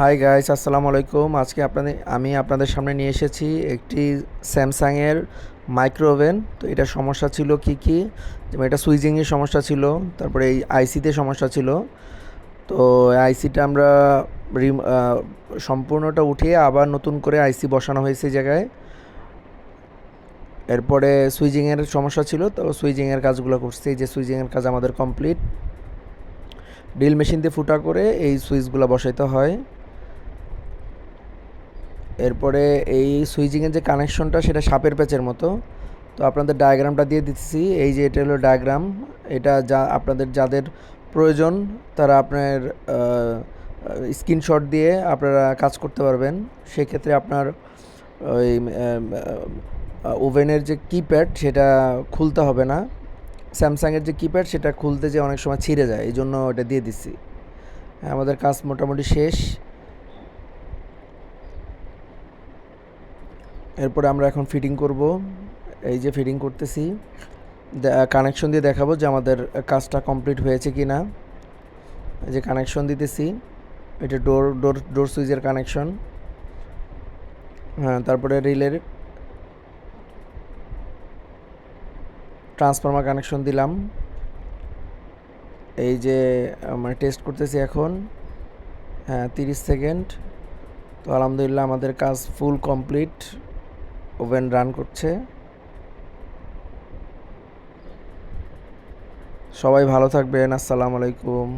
Hi guys, আসসালামু আলাইকুম। আজকে আমি আপনাদের সামনে নিয়ে এসেছি একটি স্যামসাংয়ের মাইক্রো ওভেন। তো এটার সমস্যা ছিল কি যেমন এটা সুইচিংয়ের সমস্যা ছিল, তারপরে এই আইসিতে সমস্যা ছিল। তো আইসিটা আমরা সম্পূর্ণটা উঠিয়ে আবার নতুন করে আইসি বসানো হয়েছে এই জায়গায়। এরপরে সুইচিংয়ের সমস্যা ছিল, তো সুইচিংয়ের কাজগুলো করছে। এই যে সুইচিংয়ের কাজ আমাদের কমপ্লিট। ড্রিল মেশিন দিয়ে ফুটা করে এই সুইচগুলো বসাইতে হয়। এরপরে এই সুইচিংয়ের যে কানেকশনটা সেটা সাপের প্যাচের মতো। তো আপনাদের ডায়াগ্রামটা দিয়ে দিচ্ছি। এই যে এটা হলো ডায়াগ্রাম। এটা যা আপনাদের যাদের প্রয়োজন তারা আপনার স্ক্রিনশট দিয়ে আপনারা কাজ করতে পারবেন। সেক্ষেত্রে আপনার ওই ওভেনের যে কিপ্যাড সেটা খুলতে হবে না। স্যামসাংয়ের যে কিপ্যাড সেটা খুলতে যে অনেক সময় ছিঁড়ে যায়, এই জন্য এটা দিয়ে দিচ্ছি। আমাদের কাজ মোটামুটি শেষ। এরপরে আমরা এখন ফিটিং করব। এই যে ফিটিং করতেছি, কানেকশন দিয়ে দেখাবো যে আমাদের কাজটা কমপ্লিট হয়েছে কি না। এই যে কানেকশন দিতেছি, এটা ডোর ডোর ডোর সুইচের কানেকশন। হ্যাঁ, তারপরে রিলের ট্রান্সফর্মার কানেকশন দিলাম। এই যে আমরা টেস্ট করতেছি এখন। হ্যাঁ, 30 সেকেন্ড। তো আলহামদুলিল্লাহ আমাদের কাজ ফুল কমপ্লিট। ওভেন রান করছে। সবাই ভালো থাকবেন। আসসালামু আলাইকুম।